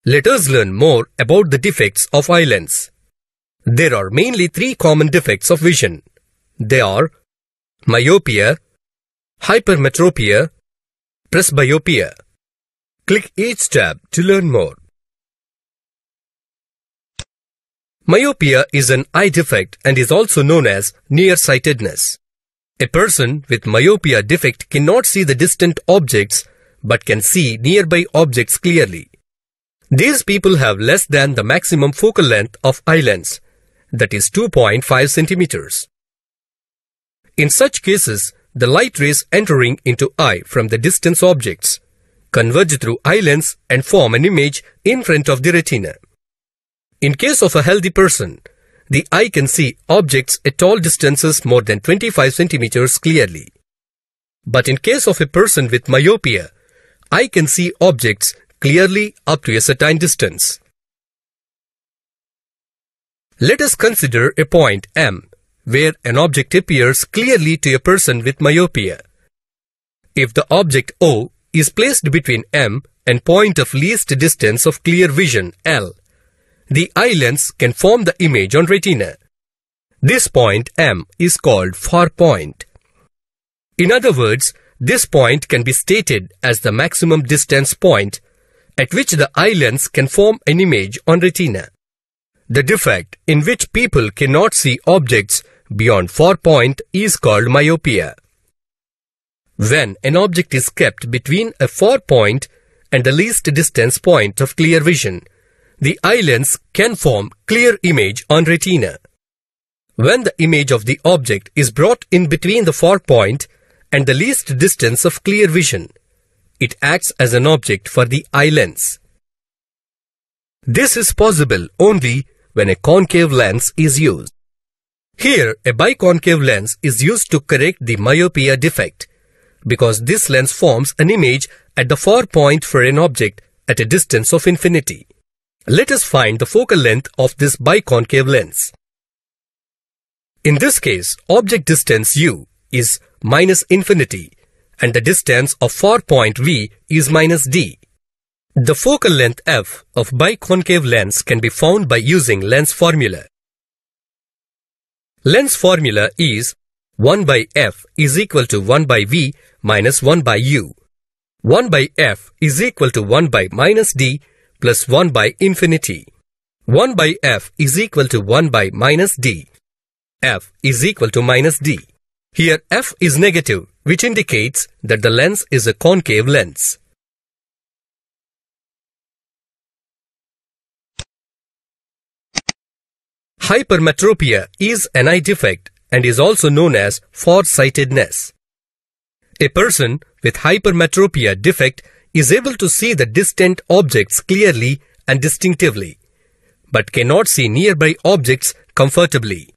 Let us learn more about the defects of eye lens. There are mainly three common defects of vision. They are myopia, hypermetropia, presbyopia. Click each tab to learn more. Myopia is an eye defect and is also known as nearsightedness. A person with myopia defect cannot see the distant objects but can see nearby objects clearly. These people have less than the maximum focal length of eye lens, that is 2.5 centimeters. In such cases, the light rays entering into eye from the distant objects converge through eye lens and form an image in front of the retina. In case of a healthy person, the eye can see objects at all distances more than 25 centimeters clearly. But in case of a person with myopia, eye can see objects clearly up to a certain distance. Let us consider a point M, where an object appears clearly to a person with myopia. If the object O is placed between M and point of least distance of clear vision L, the eye lens can form the image on retina. This point M is called far point. In other words, this point can be stated as the maximum distance point at which the eye lens can form an image on retina. The defect in which people cannot see objects beyond far point is called myopia. When an object is kept between a far point and the least distance point of clear vision, the eye lens can form clear image on retina. When the image of the object is brought in between the far point and the least distance of clear vision, it acts as an object for the eye lens. This is possible only when a concave lens is used. Here, a biconcave lens is used to correct the myopia defect, because this lens forms an image at the far point for an object at a distance of infinity. Let us find the focal length of this biconcave lens. In this case, object distance U is minus infinity and the distance of far point V is minus D. The focal length F of biconcave lens can be found by using lens formula. Lens formula is 1 by F is equal to 1 by V minus 1 by U. 1 by F is equal to 1 by minus D plus 1 by infinity. 1 by F is equal to 1 by minus D. F is equal to minus D. Here F is negative, which indicates that the lens is a concave lens. Hypermetropia is an eye defect and is also known as far-sightedness. A person with hypermetropia defect is able to see the distant objects clearly and distinctively, but cannot see nearby objects comfortably.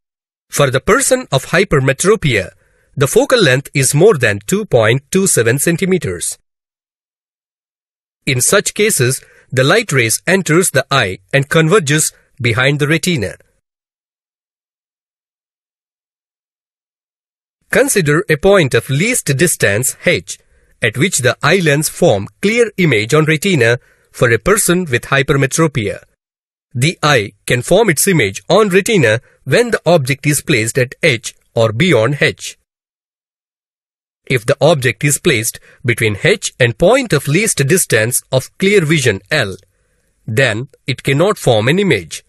For the person of hypermetropia, the focal length is more than 2.27 centimeters. In such cases, the light rays enters the eye and converges behind the retina. Consider a point of least distance H at which the eye lens form clear image on retina for a person with hypermetropia. The eye can form its image on retina when the object is placed at H or beyond H. If the object is placed between H and point of least distance of clear vision L, then it cannot form an image.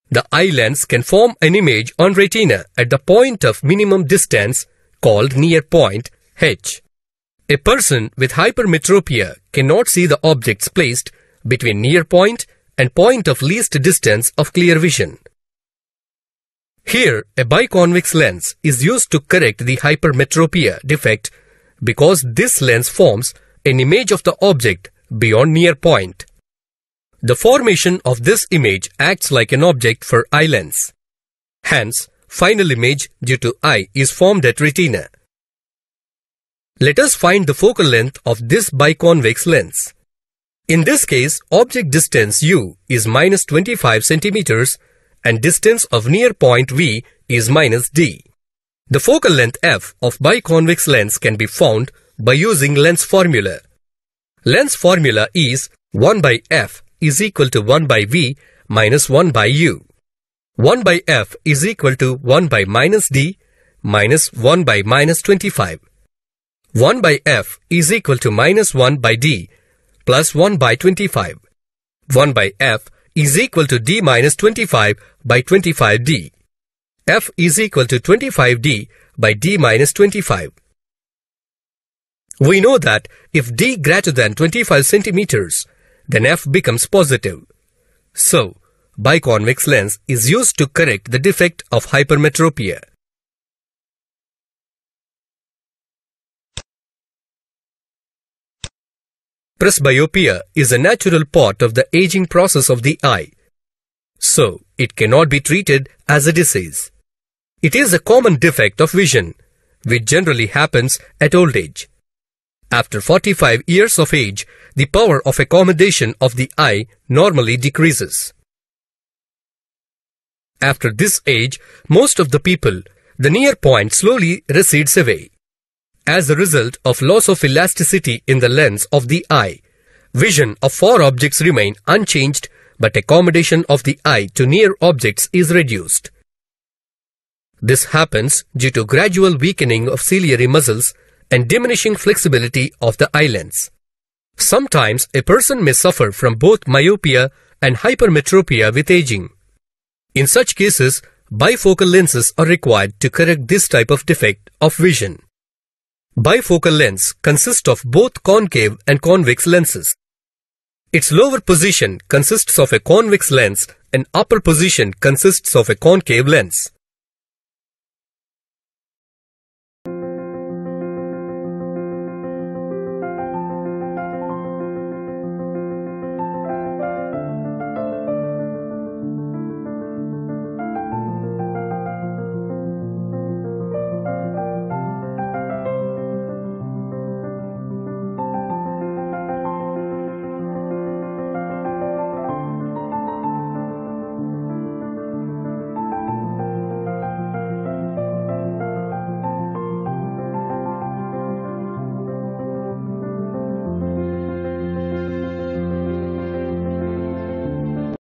The eye lens can form an image on retina at the point of minimum distance called near point H. A person with hypermetropia cannot see the objects placed between near point and point of least distance of clear vision. Here, a biconvex lens is used to correct the hypermetropia defect because this lens forms an image of the object beyond near point. The formation of this image acts like an object for eye lens. Hence, final image due to eye is formed at retina. Let us find the focal length of this biconvex lens. In this case, object distance U is minus 25 centimeters and distance of near point V is minus D. The focal length F of biconvex lens can be found by using lens formula. Lens formula is 1 by F is equal to 1 by V minus 1 by U. 1 by F is equal to 1 by minus D minus 1 by minus 25. 1 by F is equal to minus 1 by D plus 1 by 25. 1 by F is equal to D minus 25 by 25D. F is equal to 25D by D minus 25. We know that if D greater than 25 centimeters, then F becomes positive. So, biconvex lens is used to correct the defect of hypermetropia. Presbyopia is a natural part of the aging process of the eye. So, it cannot be treated as a disease. It is a common defect of vision, which generally happens at old age. After 45 years of age, the power of accommodation of the eye normally decreases. After this age, most of the people, the near point slowly recedes away. As a result of loss of elasticity in the lens of the eye, vision of far objects remain unchanged, but accommodation of the eye to near objects is reduced. This happens due to gradual weakening of ciliary muscles and diminishing flexibility of the eye lens. Sometimes a person may suffer from both myopia and hypermetropia with aging. In such cases, bifocal lenses are required to correct this type of defect of vision. Bifocal lens consists of both concave and convex lenses. Its lower position consists of a convex lens and upper position consists of a concave lens.